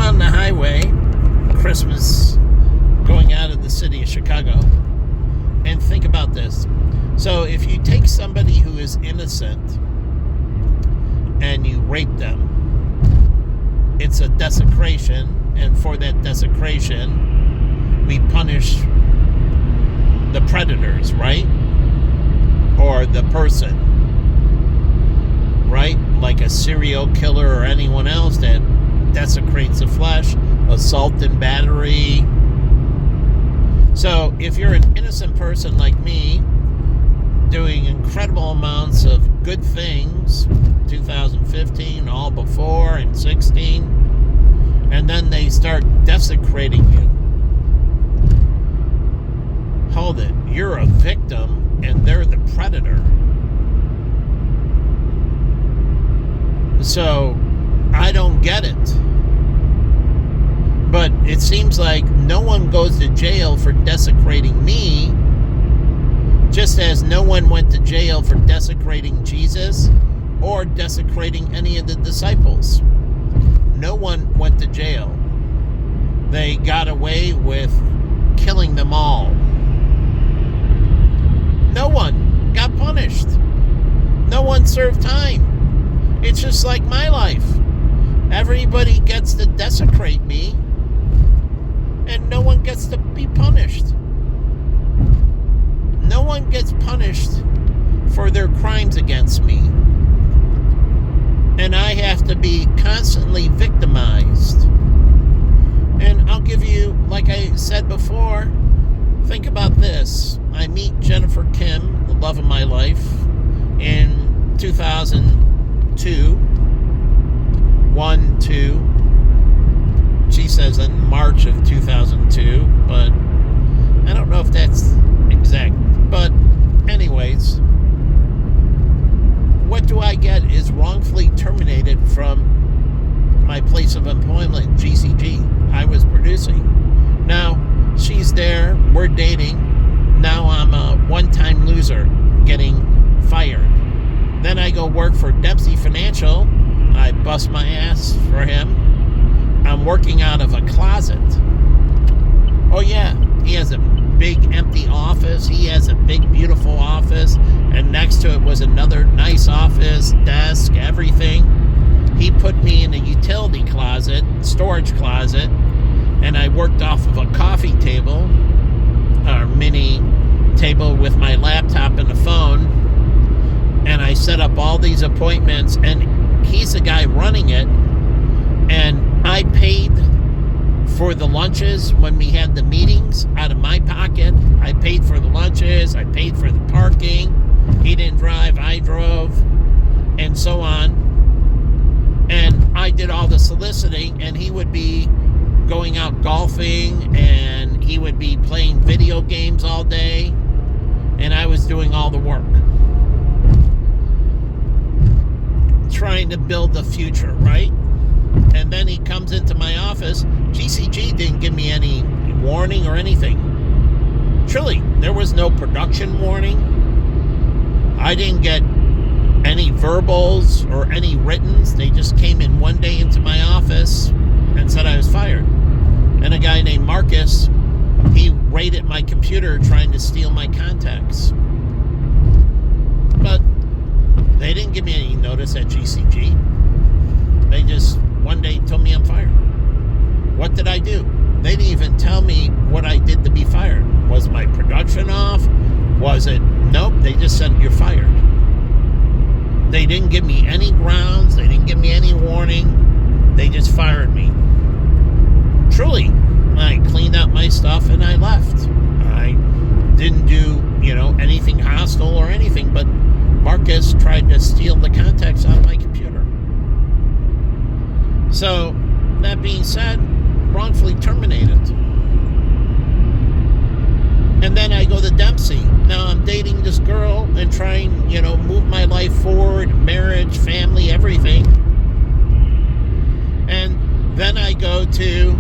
on the highway, Christmas, going out of the city of Chicago, and think about this. So if you take somebody who is innocent and you rape them, it's a desecration, and for that desecration, we punish the predators, right? Or the person, right? Like a serial killer or anyone else that desecrates the flesh, assault and battery. So if you're an innocent person like me, doing incredible amounts of good things, 2015, all before, and 16, and then they start desecrating you. Hold it, you're a victim and they're the predator. So I don't get it. But it seems like no one goes to jail for desecrating me, just as no one went to jail for desecrating Jesus or desecrating any of the disciples. No one went to jail. They got away with killing them all. No one got punished. No one served time. It's just like my life. Everybody gets to desecrate me, and no one gets to be punished. No one gets punished for their crimes against me. And I have to be constantly victimized. And I'll give you, like I said before, think about this. I meet Jennifer Kim, the love of my life, in 2002. 2. She says in March of 2002, but I don't know if that's exact. But anyways, what do I get is wrongfully terminated from my place of employment, GCG. I was producing. Now, she's there, we're dating. Now I'm a one-time loser getting fired. Then I go work for Dempsey Financial. I bust my ass for him. I'm working out of a closet. Oh yeah, he has a big empty office. He has a big beautiful office, and next to it was another nice office, desk, everything. He put me in a utility closet, storage closet, and I worked off of a coffee table, or mini table with my laptop and the phone, and I set up all these appointments, and he's the guy running it, and I paid for the lunches when we had the meetings out of my pocket. I paid for the lunches, I paid for the parking. He didn't drive, I drove, and so on. And I did all the soliciting, and he would be going out golfing, and he would be playing video games all day, and I was doing all the work. Trying to build the future, right? And then he comes into my office. GCG didn't give me any warning or anything. Truly, there was no production warning. I didn't get any verbals or any writtens. They just came in one day into my office and said I was fired. And a guy named Marcus, he raided my computer trying to steal my contacts. But they didn't give me any notice at GCG. They just one day told me I'm fired. What did I do? They didn't even tell me what I did to be fired. Was my production off? Was it? Nope, they just said you're fired. They didn't give me any grounds. They didn't give me any warning. They just fired me. Truly, I cleaned up my stuff and I left. I didn't do, anything hostile or anything, but Marcus tried to steal the contacts out of my computer. So, that being said, wrongfully terminated. And then I go to Dempsey. Now I'm dating this girl and trying, move my life forward, marriage, family, everything. And then I go to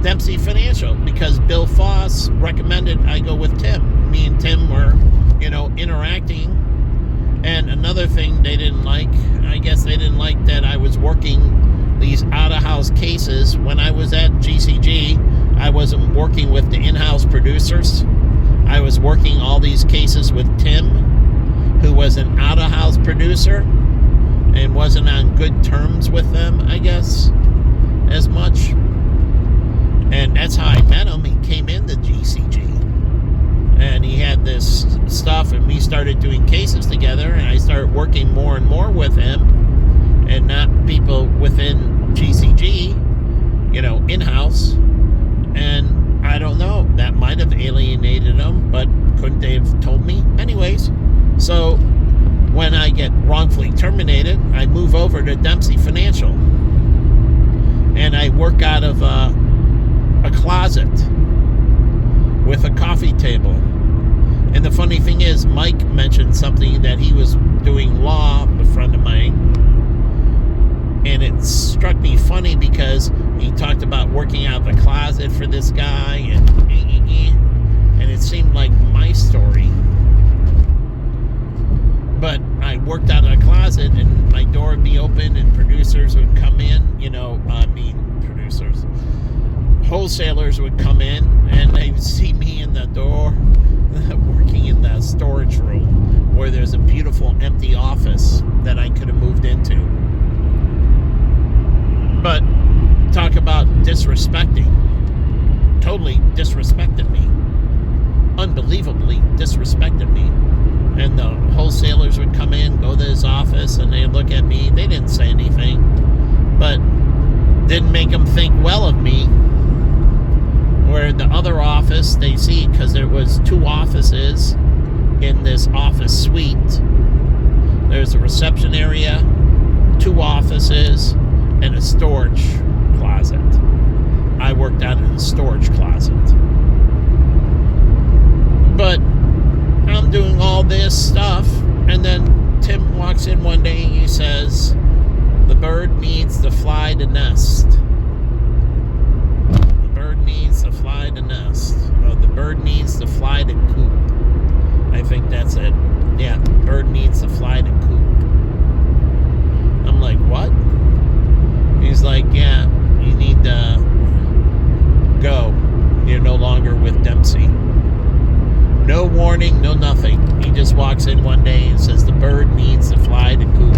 Dempsey Financial because Bill Foss recommended I go with Tim. Me and Tim were, interacting. And another thing they didn't like, I guess they didn't like that I was working these out-of-house cases. When I was at GCG, I wasn't working with the in-house producers. I was working all these cases with Tim, who was an out-of-house producer and wasn't on good terms with them, I guess, as much. And that's how I met him. He came into GCG. And he had this stuff, and we started doing cases together, and I started working more and more with him, and not people within GCG, in-house. And I don't know, that might have alienated him, but couldn't they have told me? Anyways, so when I get wrongfully terminated, I move over to Dempsey Financial. And I work out of a closet with a coffee table. And the funny thing is, Mike mentioned something that he was doing law, a friend of mine. And it struck me funny because he talked about working out of a closet for this guy, and it seemed like my story. But I worked out of a closet, and my door would be open, and producers would come in. Wholesalers would come in, and they would see me in the door, working in the storage room, where there's a beautiful empty office that I could have moved into. But talk about disrespecting. Totally disrespected me. Unbelievably disrespected me. And the wholesalers would come in, go to his office, and they'd look at me. They didn't say anything, but didn't make them think well of me. Where the other office, they see, because there was 2 offices in this office suite. There's a reception area, 2 offices, and a storage closet. I worked out in the storage closet. But I'm doing all this stuff, and then Tim walks in one day and he says, "The bird needs to fly to nest. The bird needs to fly to nest. Or the bird needs to fly to coop." I think that's it. Yeah, the bird needs to fly to coop. I'm like, what? He's like, yeah, you need to go. You're no longer with Dempsey. No warning, no nothing. He just walks in one day and says the bird needs to fly to coop.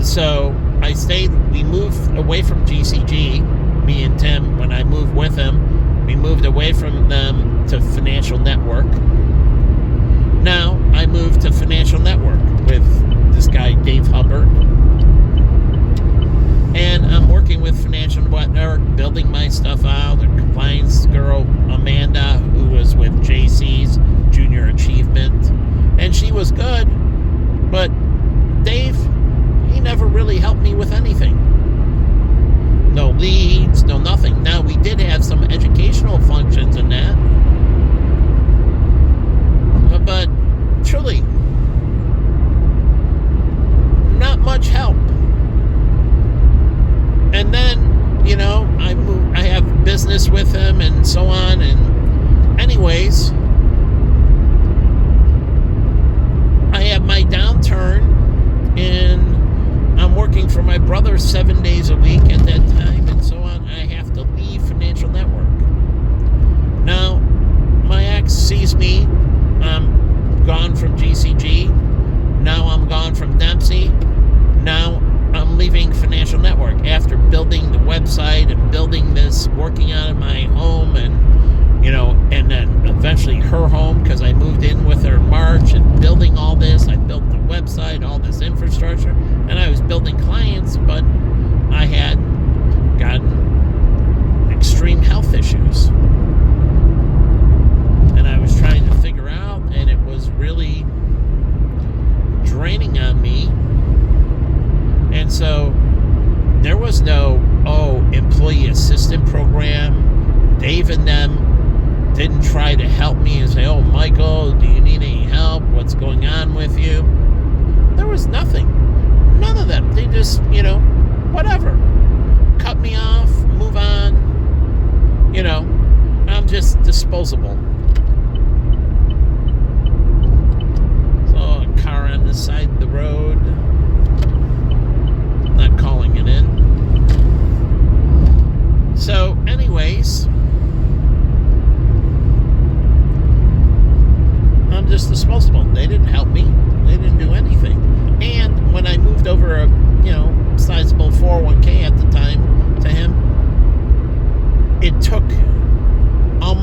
So I stayed, we moved away from GCG, me and Tim. When I moved with him, we moved away from them to Financial Network. Now I moved to Financial Network with this guy, Dave Hubbard. And I'm working with Financial Network, building my stuff out. The compliance girl, Amanda, who was with JC's Junior Achievement. And she was good, but Dave, he never really helped me with anything. No leads, no nothing. Now, we did have some educational functions in that. But truly, not much help. And then, I have business with him and so on. And anyways, I have my downturn, and I'm working for my brother 7 days a week at that time and so on. I have to leave Financial Network. Now, my ex sees me. I'm gone from GCG. Now I'm gone from Dempsey. Now I'm leaving Financial Network after building the website and building this, working out of my home, and and then eventually her home, because I moved in with her in March, and building all this. I built the website, all this infrastructure, and I was building clients, but I had gotten extreme health issues. And I was trying to figure out, and it was really draining on me. And so there was no, employee assistant program. Dave and them didn't try to help me and say, "Oh, Michael, do you need any help? What's going on with you?" There was nothing. None of them. They just, whatever. Cut me off, move on. I'm just disposable. So a car on the side of the road.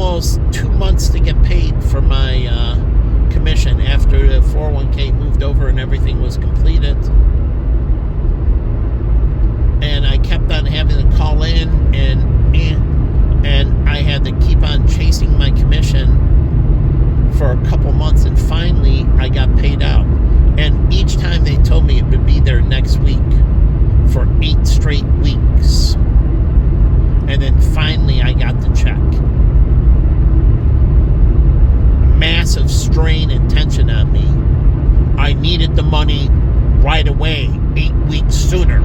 almost 2 months to get paid for my commission after the 401k moved over and everything was completed. And I kept on having to call in, and I had to keep on chasing my commission for a couple months, and finally I got paid out. And each time they told me it would be there next week for 8 straight weeks. And then finally I got the check. Massive strain and tension on me. I needed the money right away, 8 weeks sooner.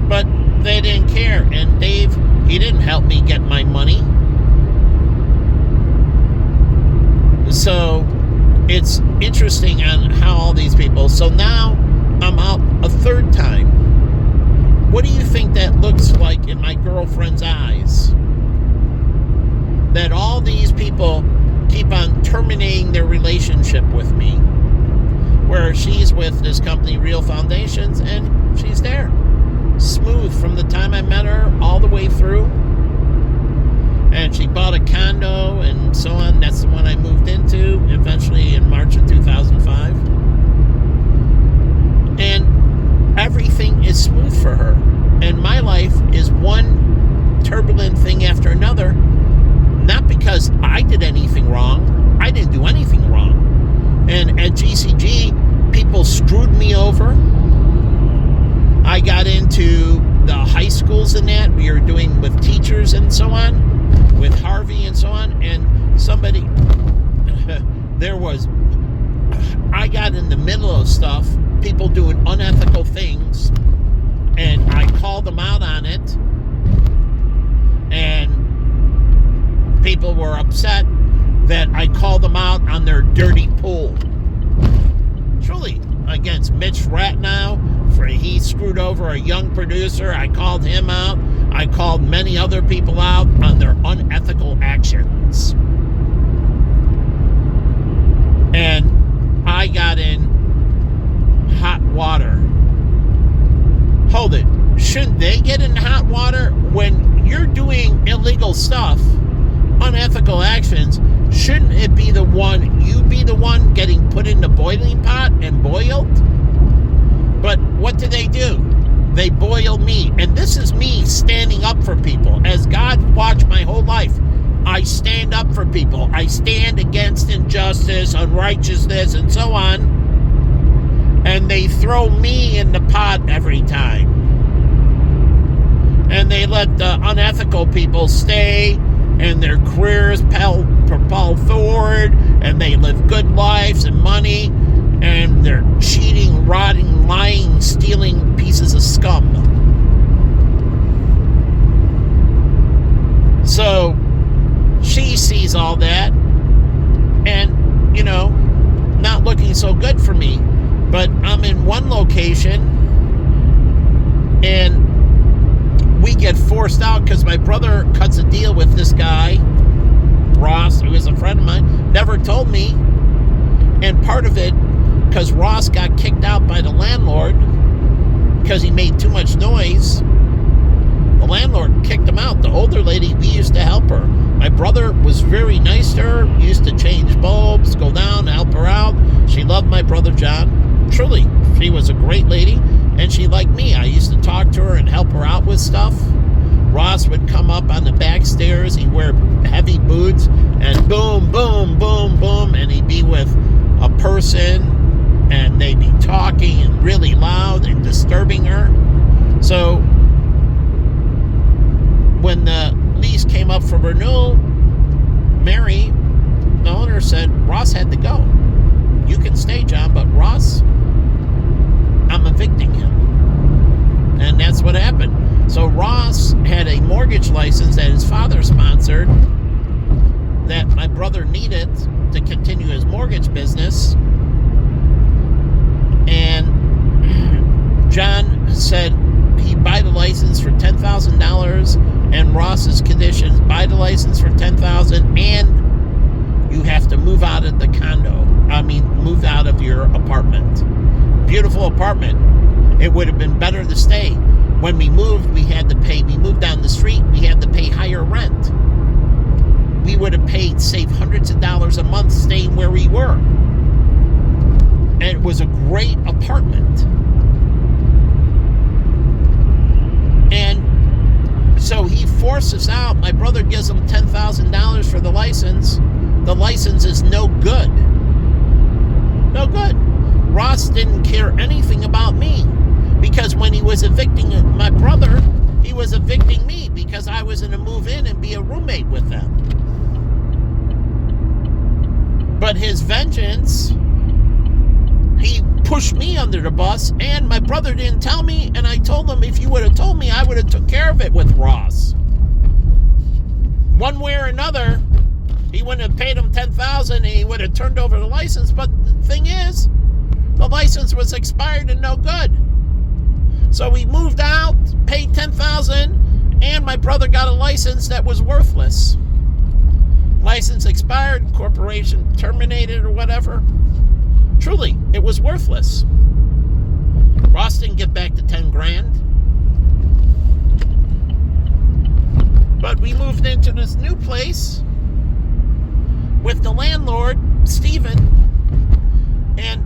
But they didn't care. And Dave, he didn't help me get my money. So it's interesting on how all these people. So now I'm out a third time. What do you think that looks like in my girlfriend's eyes? That all these people keep on terminating their relationship with me, where she's with this company, Real Foundations, and she's there. Smooth from the time I met her all the way through. And she bought a condo and so on. That's the one I moved into eventually in March of 2005. And everything is smooth for her. And my life is one turbulent thing after another. Not because I did anything wrong. I didn't do anything wrong. And at GCG, people screwed me over. I got into the high schools and that. We were doing with teachers and so on, with Harvey and so on. And somebody, I got in the middle of stuff, people doing unethical things, and I called them out on it. And people were upset that I called them out on their dirty pool. Truly, against Mitch Ratnow, for he screwed over a young producer. I called him out. I called many other people out on their unethical actions. And I got in hot water. Hold it. Shouldn't they get in hot water when you're doing illegal stuff, unethical actions? Shouldn't it be the one, you be the one getting put in the boiling pot and boiled? But what do? They boil me. And this is me standing up for people. As God watched my whole life, I stand up for people. I stand against injustice, unrighteousness, and so on. And they throw me in the pot every time. And they let the unethical people stay, and their careers propel forward, and they live good lives and money, and they're cheating, rotting, lying, stealing pieces of scum. So she sees all that, and, not looking so good for me. But I'm in one location, and we get forced out because my brother cuts a deal with this guy, Ross, who is a friend of mine, never told me. And part of it, because Ross got kicked out by the landlord because he made too much noise. The landlord kicked him out. The older lady, we used to help her. My brother was very nice to her, used to change bulbs, go down, help her out. She loved my brother John. Truly, she was a great lady, and she liked me. I used to talk to her and help her out with stuff. Ross would come up on the back stairs. He'd wear heavy boots, and boom, boom, boom, boom, and he'd be with a person, and they'd be talking and really loud and disturbing her. So when the lease came up for renewal, Mary, the owner, said Ross had to go. You can stay, John, but Ross, I'm evicting him. And that's what happened. So Ross had a mortgage license that his father sponsored that my brother needed to continue his mortgage business. And John said he'd buy the license for $10,000, and Ross's conditions: buy the license for $10,000, and you have to move out of the condo. Move out of your apartment. Beautiful apartment. It would have been better to stay. When we moved, we moved down the street, we had to pay higher rent. we would have saved hundreds of dollars a month staying where we were. And it was a great apartment. And so he forces out. My brother gives him $10,000 for the license. The license is no good. No good. Ross didn't care anything about me, because when he was evicting my brother, he was evicting me because I was going to move in and be a roommate with them. But his vengeance, he pushed me under the bus, and my brother didn't tell me, and I told him, if you would have told me, I would have took care of it with Ross. One way or another, he wouldn't have paid him $10,000 and he would have turned over the license. But the thing is, the license was expired and no good. So we moved out, paid $10,000, and my brother got a license that was worthless. License expired, corporation terminated or whatever. Truly, it was worthless. Ross didn't get back the $10,000. But we moved into this new place with the landlord, Stephen. And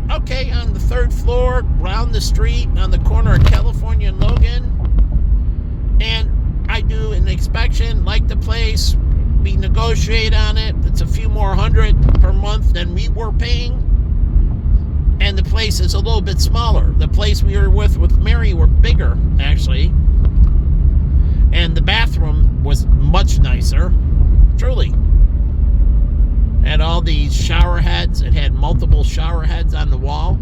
okay, on the 3rd floor, round the street, on the corner of California and Logan. And I do an inspection, like the place. We negotiate on it. It's a few more $100 per month than we were paying. And the place is a little bit smaller. The place we were with Mary were bigger, actually. And the bathroom was much nicer. Truly. Had all these shower heads. It had multiple shower heads on the wall.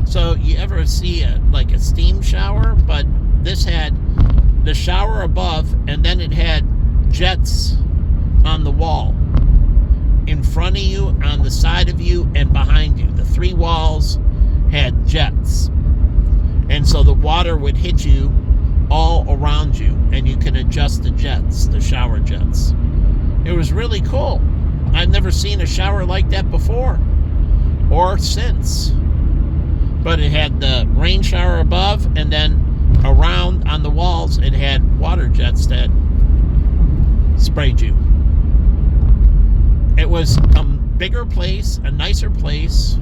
So you ever see a steam shower? But this had the shower above, and then it had jets on the wall. In front of you, on the side of you, and behind you. The 3 walls had jets. And so the water would hit you all around you, and you can adjust the jets, the shower jets. It was really cool. I've never seen a shower like that before or since. But it had the rain shower above, and then around on the walls it had water jets that sprayed you. It was a bigger place, a nicer place.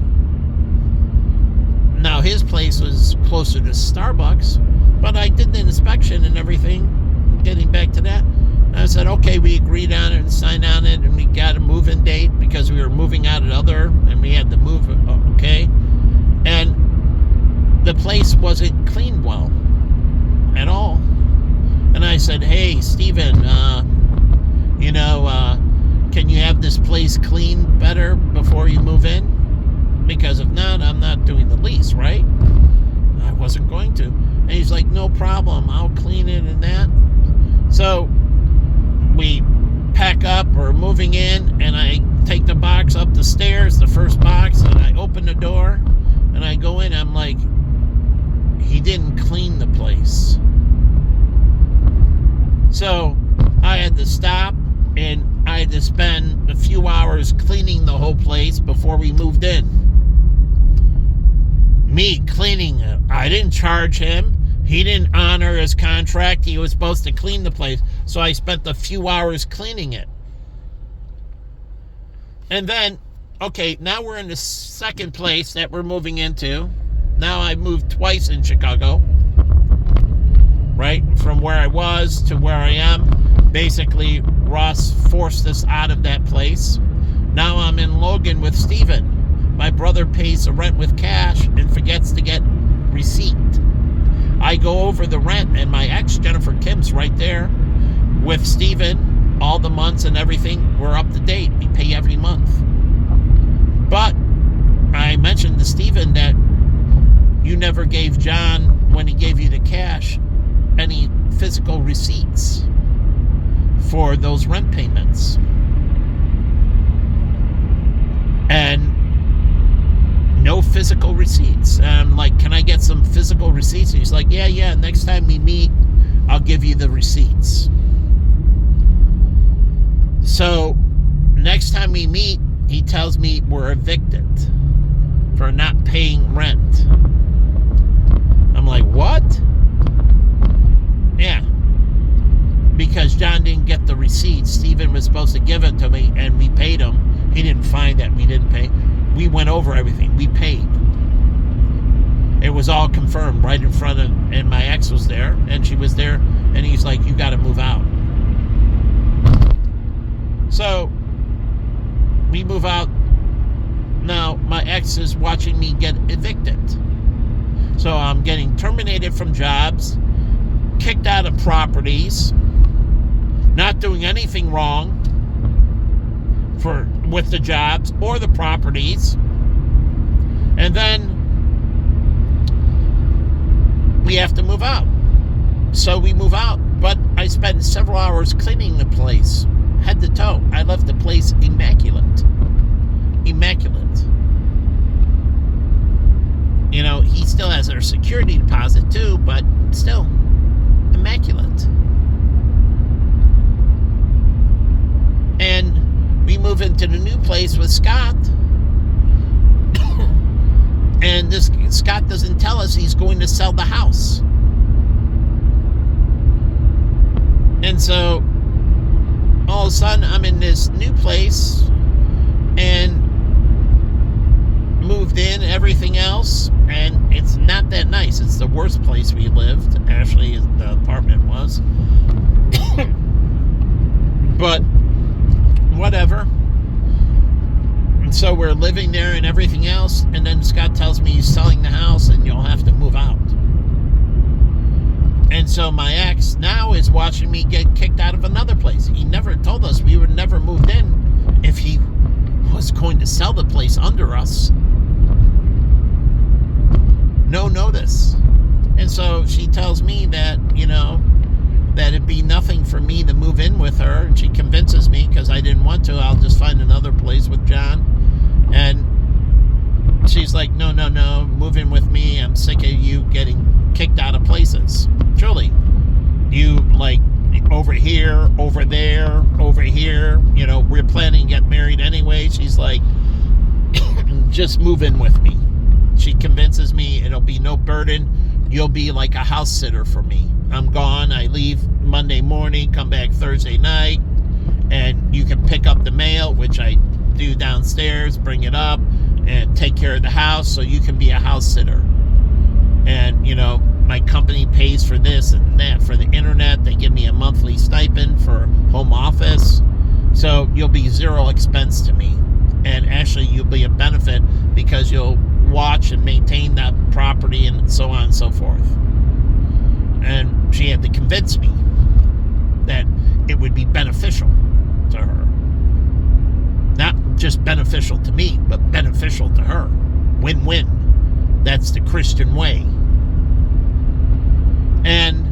Now his place was closer to Starbucks, but I did the inspection and everything. Getting back to that, I said, okay, we agreed on it and signed on it, and we got a move-in date because we were moving out and we had to move, okay? And the place wasn't cleaned well at all. And I said, hey, Steven, can you have this place cleaned better before you move in? Because if not, I'm not doing the lease, right? I wasn't going to. And he's like, no problem, I'll clean it and that. So we pack up, we're moving in, and I take the box up the stairs, the first box, and I open the door, and I go in, I'm like, he didn't clean the place. So I had to stop, and I had to spend a few hours cleaning the whole place before we moved in. Me cleaning it. I didn't charge him. He didn't honor his contract. He was supposed to clean the place. So I spent a few hours cleaning it. And then, okay, now we're in the second place that we're moving into. Now I moved twice in Chicago. Right? From where I was to where I am. Basically, Ross forced us out of that place. Now I'm in Logan with Steven. My brother pays the rent with cash and forgets to get receipt. I go over the rent, and my ex, Jennifer Kim's right there with Steven. All the months and everything, we're up to date. We pay every month. But I mentioned to Steven that you never gave John, when he gave you the cash, any physical receipts for those rent payments. And no physical receipts. And I'm like, can I get some physical receipts? And he's like, yeah, next time we meet, I'll give you the receipts. So, next time we meet, he tells me we're evicted for not paying rent. I'm like, what? Yeah. Because John didn't get the receipts. Steven was supposed to give to me, and we paid him. He didn't find that we didn't pay. We went over everything. We paid. It was all confirmed right in front of, and my ex was there, and she was there, and he's like, you got to move out. So we move out. Now my ex is watching me get evicted. So I'm getting terminated from jobs, kicked out of properties, not doing anything wrong with the jobs or the properties. And then we have to move out. So we move out, but I spent several hours cleaning the place, head to toe. I left the place immaculate. You know, he still has our security deposit too, but still immaculate. And we move into the new place with Scott. And this Scott doesn't tell us he's going to sell the house. And so all of a sudden I'm in this new place and moved in, everything else, and it's not that nice. It's the worst place we lived. Actually, the apartment was. But whatever. And so we're living there and everything else, and then Scott tells me he's selling the house and you'll have to move out. And so my ex now is watching me get kicked out of another place. He never told us we would never moved in if he was going to sell the place under us. No notice. And so she tells me that, you know, that it'd be nothing for me to move in with her, and she convinces me, because I didn't want to, I'll just find another place with John. And she's like, no, move in with me. I'm sick of you getting kicked out of places. Truly. You, like, over here, over there, over here. You know, we're planning to get married anyway. She's like, just move in with me. She convinces me it'll be no burden. You'll be like a house sitter for me. I'm gone. I leave Monday morning, come back Thursday night, and you can pick up the mail, which I do downstairs, bring it up, and take care of the house, so you can be a house sitter. And, you know, my company pays for this and that. For the internet, they give me a monthly stipend for home office. So you'll be zero expense to me. And actually, you'll be a benefit because you'll watch and maintain that property and so on and so forth. And she had to convince me that it would be beneficial to her. Not just beneficial to me, but beneficial to her. Win-win. That's the Christian way. And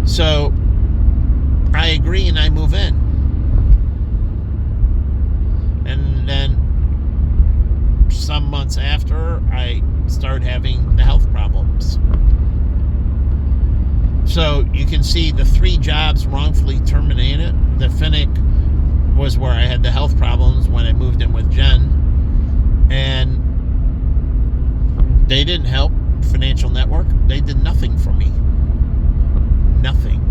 so I agree and I move in. And then some months after, I start having the health problems. So you can see the 3 jobs wrongfully terminated. The Finnick was where I had the health problems when I moved in with Jen. And they didn't help. Financial Network, they did nothing for me. Nothing.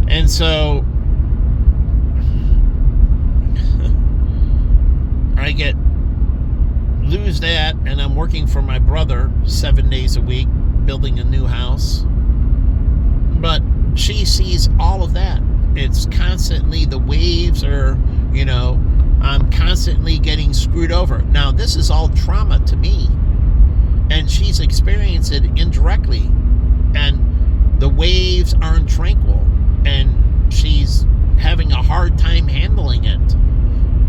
And so I lose that, and I'm working for my brother 7 days a week, building a new house. But she sees all of that. It's constantly, the waves are, you know, I'm constantly getting screwed over. Now, this is all trauma to me, and she's experienced it indirectly, and the waves aren't tranquil, and she's having a hard time handling it.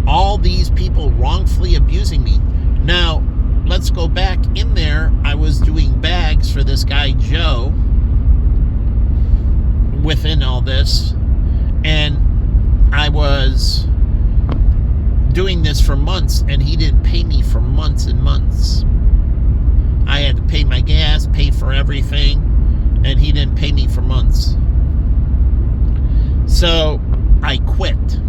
All these people wrongfully abusing me. Now, let's go back in there. I was doing bags for this guy, Joe, within all this, and I was doing this for months, and he didn't pay me for months and months. I had to pay my gas, pay for everything, and he didn't pay me for months. So I quit.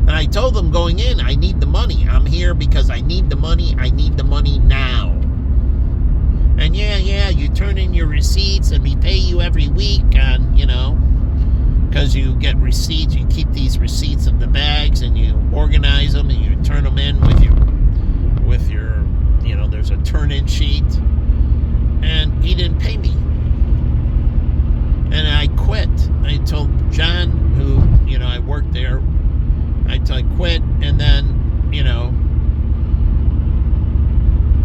And I told him going in, I need the money. I'm here because I need the money. I need the money now. And yeah, you turn in your receipts and we pay you every week on, you know, is you get receipts. You keep these receipts of the bags and you organize them and you turn them in with your there's a turn-in sheet. And he didn't pay me. And I quit. I told John, who, I worked there, I quit, and then,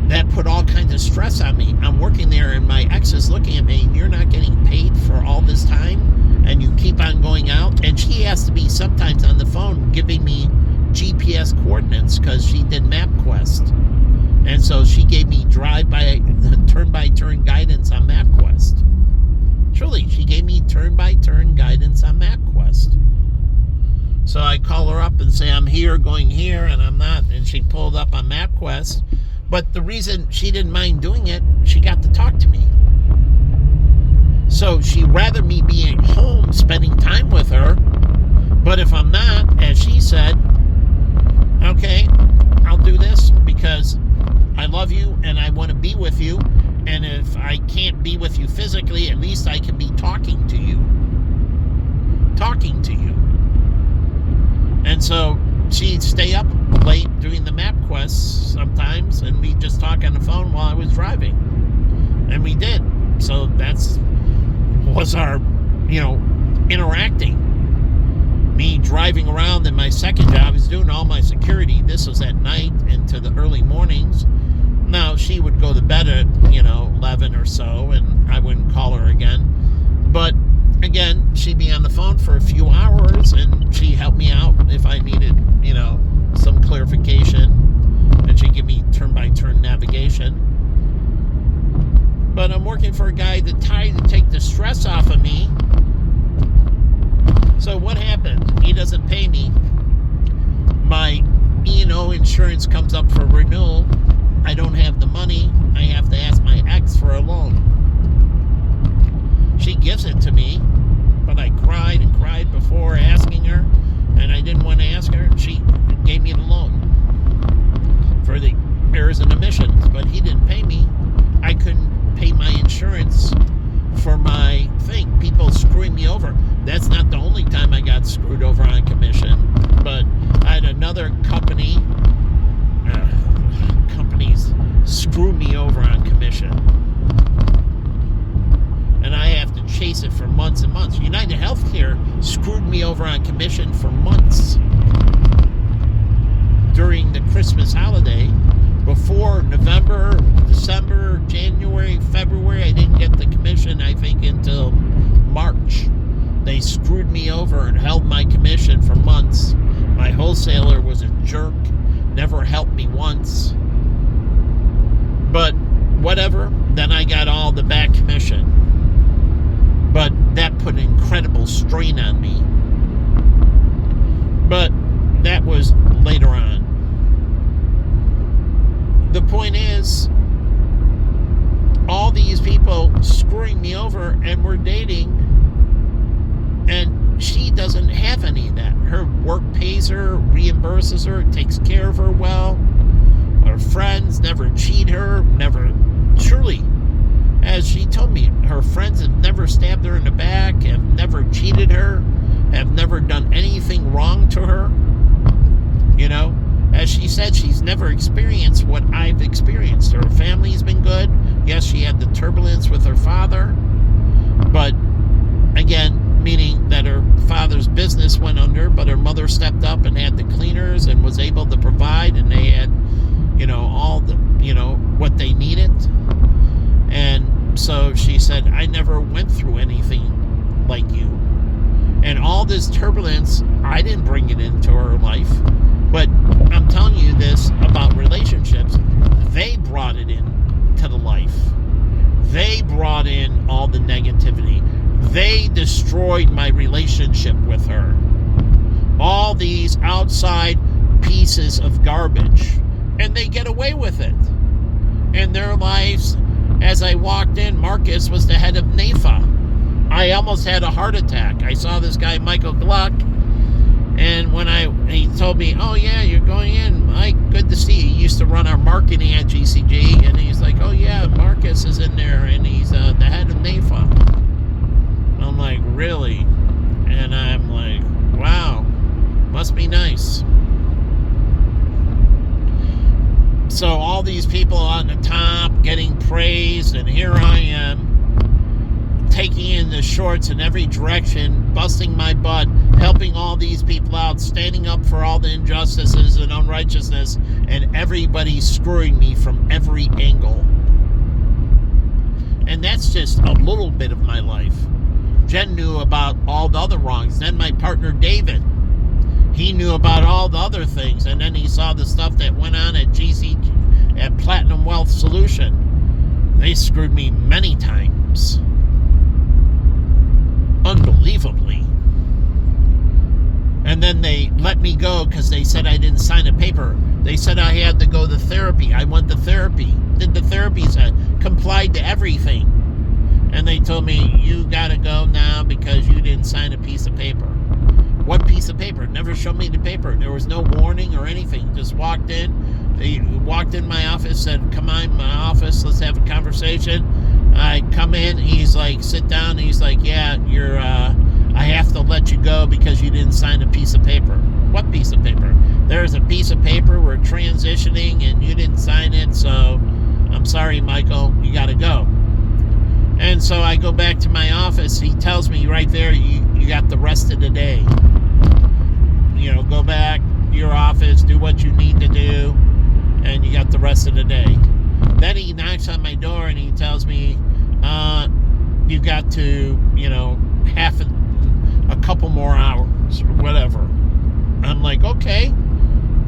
that put all kinds of stress on me. I'm working there, and my ex is looking at me, and you're not getting paid for all this time, and you keep on going out. And she has to be sometimes on the phone giving me GPS coordinates because she did MapQuest. And so she gave me turn-by-turn guidance on MapQuest. Truly, she gave me turn-by-turn guidance on MapQuest. So I call her up and say, I'm here, going here, and I'm not. And she pulled up on MapQuest. But the reason she didn't mind doing it, she got to talk to me. So she'd rather me be at home spending time with her. But if I'm not, as she said, okay, I'll do this because I love you and I want to be with you. And if I can't be with you physically, at least I can be talking to you. And so she'd stay up late doing the MapQuest sometimes, and we'd just talk on the phone while I was driving. And we did. So was our, interacting. Me driving around in my second job, I was doing all my security. This was at night into the early mornings. Now, she would go to bed at, 11 or so, and I wouldn't call her again. But, again, she'd be on the phone for a few hours, and she helped me out if I needed, some clarification. And she'd give me turn-by-turn navigation. But I'm working for a guy that tried to take the stress off of me. So what happened? He doesn't pay me. My E&O insurance comes up for renewal. I don't have the money. I have to ask my ex for a loan. She gives it to me, but I cried and cried before asking her, and I didn't want to ask her. She gave me the loan for the errors and omissions, but he didn't pay me. I couldn't pay my insurance for my thing. People screwing me over. That's not the only time I got screwed over on commission, but I had another companies screw me over on commission, and I have to chase it for months and months. United Healthcare screwed me over on commission for months during the Christmas holiday. Before November, December, January, February, I didn't get the commission, I think, until March. They screwed me over and held my commission for months. My wholesaler was a jerk, never helped me once. But whatever, then I got all the back commission. But that put incredible strain on me. But that was later on. The point is, all these people screwing me over, and we're dating, and she doesn't have any of that. Her work pays her, reimburses her, takes care of her well. Her friends never cheat her, truly, as she told me, her friends have never stabbed her in the back, have never cheated her, have never done anything wrong to her. As she said, she's never experienced what I've experienced. Her family's been good. Yes, she had the turbulence with her father, but again, meaning that her father's business went under, but her mother stepped up and had the cleaners and was able to provide, and they had, all the, what they needed. And so she said, I never went through anything like you. And all this turbulence, I didn't bring it into her life. But I'm telling you this about relationships. They brought it in to the life. They brought in all the negativity. They destroyed my relationship with her. All these outside pieces of garbage. And they get away with it. In their lives, as I walked in, Marcus was the head of NAFA. I almost had a heart attack. I saw this guy, Michael Gluck, and when he told me, oh yeah, you're going in, Mike, good to see you. He used to run our marketing at GCG, and he's like, oh yeah, Marcus is in there, and he's the head of NAFA. I'm like, really? And And I'm like, wow, must be nice. So all these people on the top getting praised, and here I am taking in the shorts in every direction, busting my butt, helping all these people out, standing up for all the injustices and unrighteousness, and everybody screwing me from every angle. And that's just a little bit of my life. Jen knew about all the other wrongs. Then my partner David, he knew about all the other things, and then he saw the stuff that went on at GCG, at Platinum Wealth Solution. They screwed me many times. Unbelievably. And then they let me go because they said I didn't sign a paper. They said I had to go to therapy. I went to therapy. Did the therapy, said complied to everything. And they told me, you gotta go now because you didn't sign a piece of paper. What piece of paper? Never showed me the paper. There was no warning or anything. Just walked in. They walked in my office, said, come on in my office, let's have a conversation. I come in, he's like, sit down. He's like, yeah, I have to let you go because you didn't sign a piece of paper. What piece of paper? There's a piece of paper, we're transitioning and you didn't sign it, so I'm sorry, Michael, you gotta go. And so I go back to my office. He tells me right there, you got the rest of the day. Go back to your office, do what you need to do, and you got the rest of the day. Then he knocks on my door and he tells me, you got to, have a couple more hours or whatever. I'm like, okay.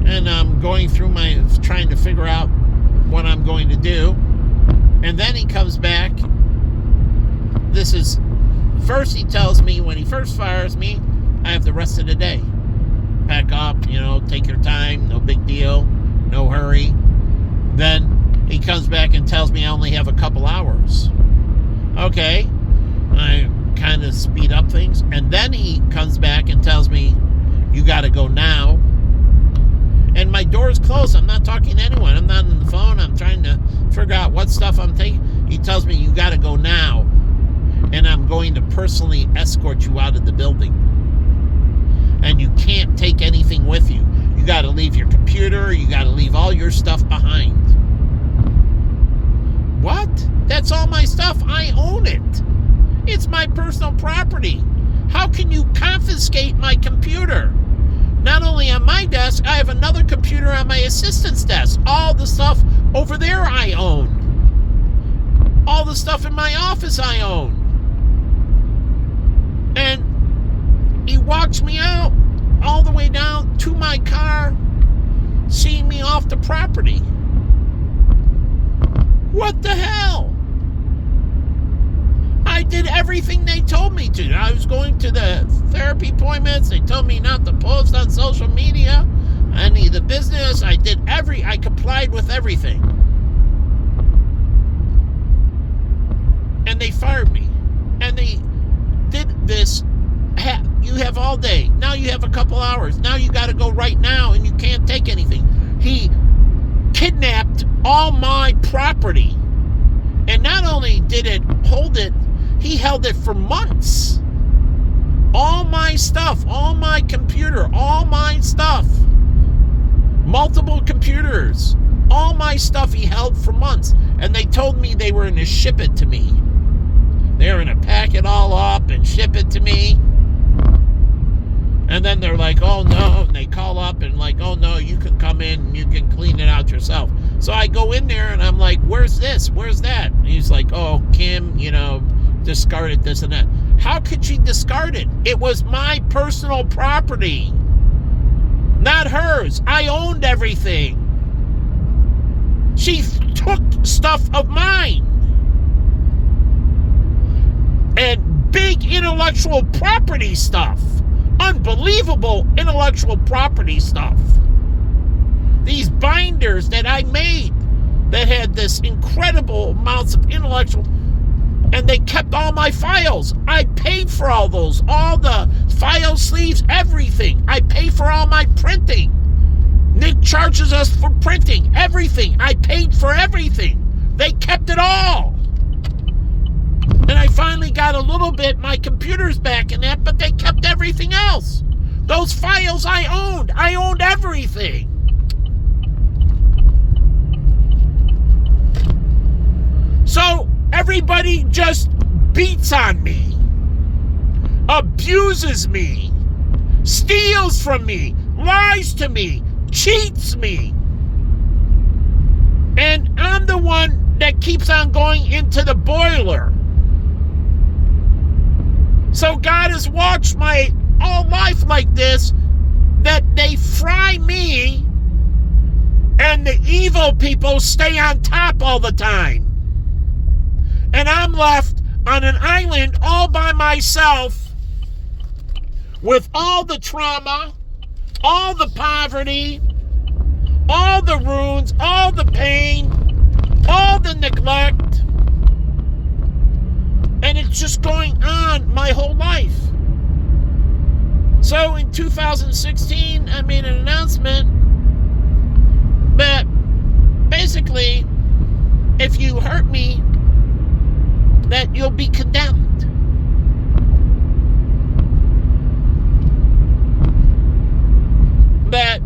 And I'm going through trying to figure out what I'm going to do. And then he comes back. First he tells me when he first fires me, I have the rest of the day. Pack up, take your time, no big deal, no hurry. Then he comes back and tells me I only have a couple hours. Okay, I kind of speed up things. And then he comes back and tells me, you got to go now. And my door's closed. I'm not talking to anyone. I'm not on the phone. I'm trying to figure out what stuff I'm taking. He tells me, you got to go now. And I'm going to personally escort you out of the building. And you can't take anything with you. You got to leave your computer. You got to leave all your stuff behind. What? That's all my stuff. I own it. It's my personal property. How can you confiscate my computer? Not only on my desk, I have another computer on my assistant's desk. All the stuff over there I own. All the stuff in my office I own. And he walks me out all the way down to my car, seeing me off the property. What the hell? I did everything they told me to. I was going to the therapy appointments. They told me not to post on social media, any of the business. I complied with everything. And they fired me. And they did this. You have all day. Now you have a couple hours. Now you got to go right now and you can't take anything. He kidnapped all my property. And not only did it hold it, he held it for months. All my stuff, all my computer, all my stuff. Multiple computers. All my stuff he held for months. And they told me they were going to ship it to me. They were going to pack it all up and ship it to me. And then they're like, oh no, and they call up and like, oh no, you can come in and you can clean it out yourself. So I go in there and I'm like, where's this? Where's that? And he's like, oh, Kim, discarded this and that. How could she discard it? It was my personal property, not hers. I owned everything. She took stuff of mine. And big intellectual property stuff. Unbelievable intellectual property stuff. These binders that I made that had this incredible amounts of intellectual, and they kept all my files. I paid for all those, all the file sleeves, everything. I pay for all my printing. Nick charges us for printing, everything. I paid for everything. They kept it all. And I finally got a little bit, my computer's back in that, but they kept everything else. Those files I owned everything. So everybody just beats on me, abuses me, steals from me, lies to me, cheats me. And I'm the one that keeps on going into the boiler. So God has watched my whole life like this, that they fry me and the evil people stay on top all the time. And I'm left on an island all by myself with all the trauma, all the poverty, all the wounds, all the pain, all the neglect. And it's just going on my whole life. So in 2016, I made an announcement that basically, if you hurt me, that you'll be condemned. That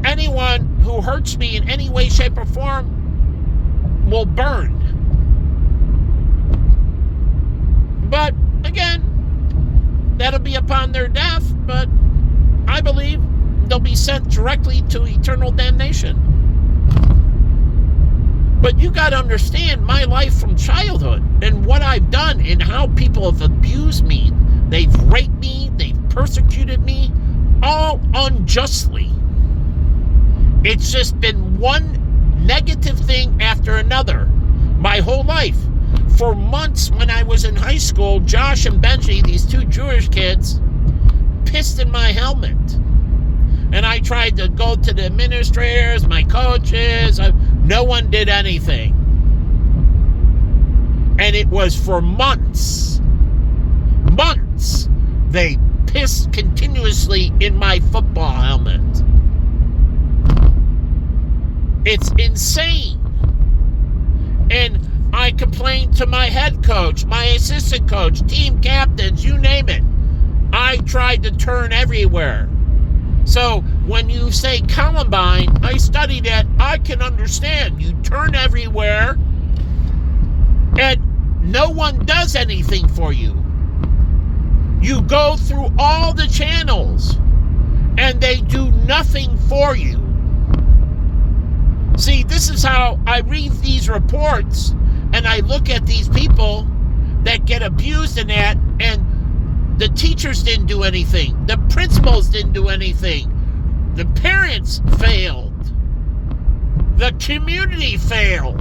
anyone who hurts me in any way, shape, or form will burn. But again, that'll be upon their death, but I believe they'll be sent directly to eternal damnation. But you got to understand my life from childhood and what I've done and how people have abused me. They've raped me, they've persecuted me, all unjustly. It's just been one negative thing after another my whole life. For months when I was in high school, Josh and Benji, these two Jewish kids, pissed in my helmet. And I tried to go to the administrators, my coaches. No one did anything. And it was for months. Months. They pissed continuously in my football helmet. It's insane. And I complained to my head coach, my assistant coach, team captains, you name it. I tried to turn everywhere. So when you say Columbine, I studied it. I can understand. You turn everywhere and no one does anything for you. You go through all the channels and they do nothing for you. See, this is how I read these reports and I look at these people that get abused in that, and the teachers didn't do anything. The principals didn't do anything. The parents failed. The community failed.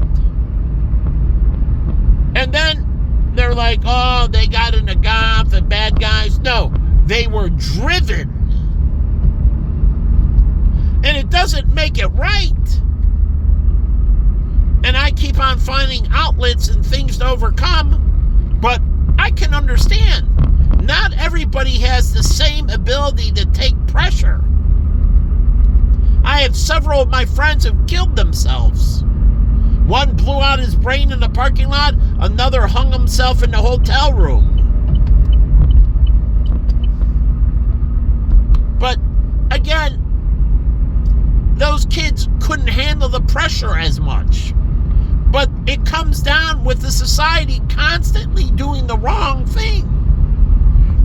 And then they're like, oh, they got into goth, the bad guys. No, they were driven. And it doesn't make it right. And I keep on finding outlets and things to overcome, but I can understand. Not everybody has the same ability to take pressure. I have several of my friends who've killed themselves. One blew out his brain in the parking lot, another hung himself in the hotel room. But again, those kids couldn't handle the pressure as much. But it comes down with the society constantly doing the wrong thing.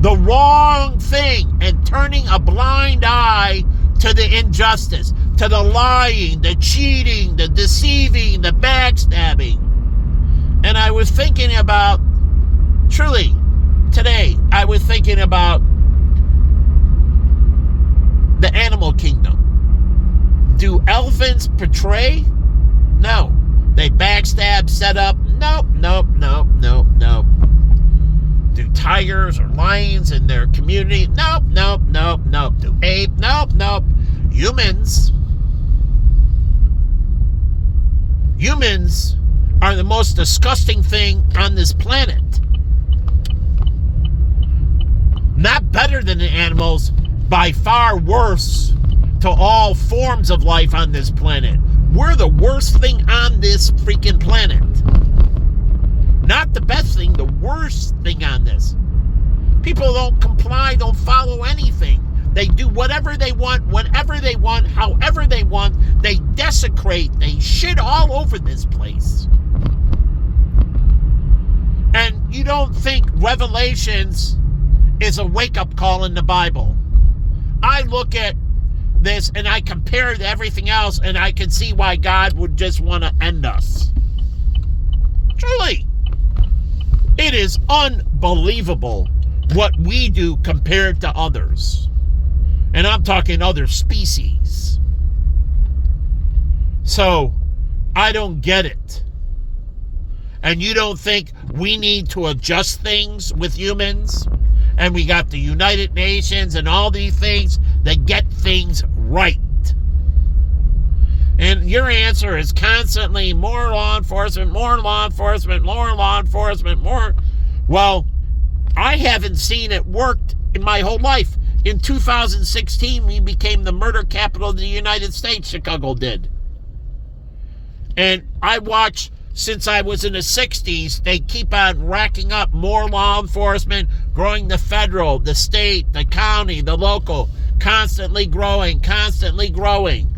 The wrong thing, and turning a blind eye to the injustice, to the lying, the cheating, the deceiving, the backstabbing. And I was thinking about, truly, today, I was thinking about the animal kingdom. Do elephants betray? No. They backstab, set up? Nope. Do tigers or lions in their community? Nope. Do ape? Nope. Humans are the most disgusting thing on this planet. Not better than the animals, by far worse to all forms of life on this planet. We're the worst thing on this freaking planet. Not the best thing, the worst happening on this. People don't comply, don't follow anything. They do whatever they want, whenever they want, however they want. They desecrate, they shit all over this place. And you don't think Revelations is a wake-up call in the Bible. I look at this and I compare it to everything else, and I can see why God would just want to end us. Truly. It is unbelievable what we do compared to others. And I'm talking other species. So, I don't get it. And you don't think we need to adjust things with humans? And we got the United Nations and all these things that get things right. And your answer is constantly more law enforcement, more law enforcement, more law enforcement, more. Well, I haven't seen it worked in my whole life. In 2016, we became the murder capital of the United States, Chicago did. And I watched, since I was in the 60s, they keep on racking up more law enforcement, growing the federal, the state, the county, the local, constantly growing, constantly growing.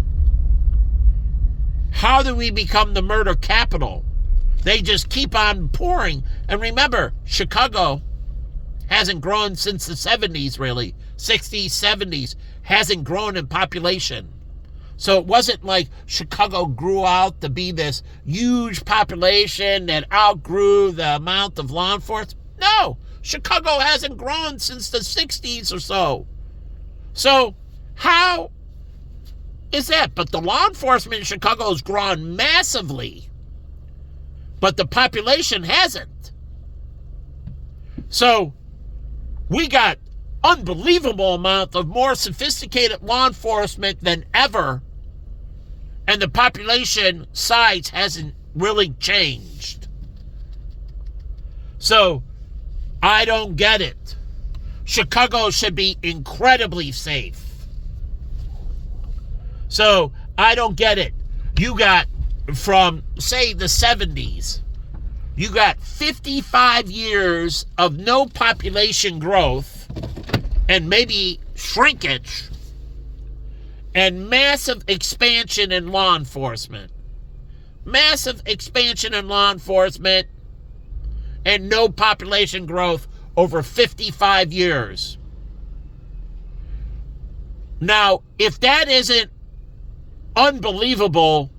How do we become the murder capital? They just keep on pouring. And remember, Chicago hasn't grown since the 70s, really. 60s, 70s, hasn't grown in population. So it wasn't like Chicago grew out to be this huge population that outgrew the amount of law enforcement. No, Chicago hasn't grown since the 60s or so. So how is that? But the law enforcement in Chicago has grown massively, but the population hasn't. So we got unbelievable amount of more sophisticated law enforcement than ever, and the population size hasn't really changed. So I don't get it. Chicago should be incredibly safe. So I don't get it. You got, from say the 70s, you got 55 years of no population growth and maybe shrinkage and massive expansion in law enforcement. Massive expansion in law enforcement and no population growth over 55 years. Now, if that isn't unbelievable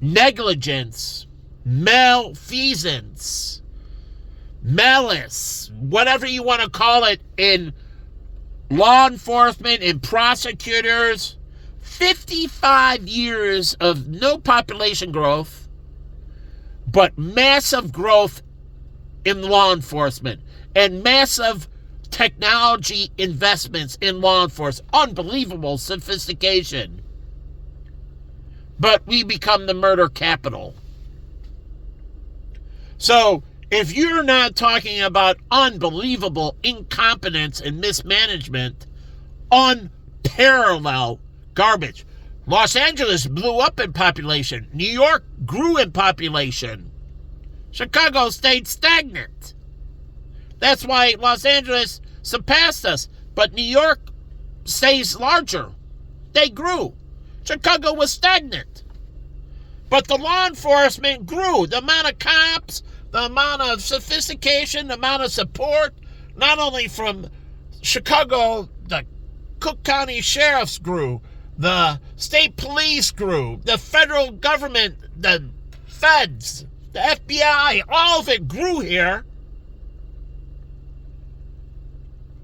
negligence, malfeasance, malice, whatever you want to call it, in law enforcement and prosecutors, 55 years of no population growth, but massive growth in law enforcement and massive technology investments in law enforcement. Unbelievable sophistication. But we become the murder capital. So if you're not talking about unbelievable incompetence and mismanagement, unparalleled garbage. Los Angeles blew up in population. New York grew in population. Chicago stayed stagnant. That's why Los Angeles surpassed us. But New York stays larger. They grew. Chicago was stagnant. But the law enforcement grew. The amount of cops, the amount of sophistication, the amount of support, not only from Chicago, the Cook County sheriffs grew, the state police grew, the federal government, the feds, the FBI, all of it grew here.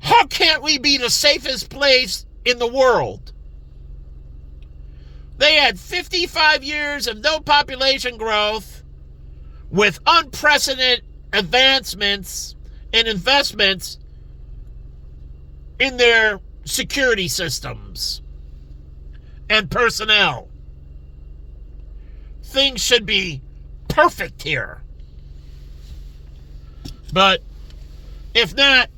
How can't we be the safest place in the world? They had 55 years of no population growth with unprecedented advancements and investments in their security systems and personnel. Things should be perfect here. But if not,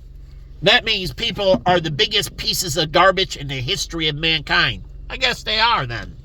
that means people are the biggest pieces of garbage in the history of mankind. I guess they are then.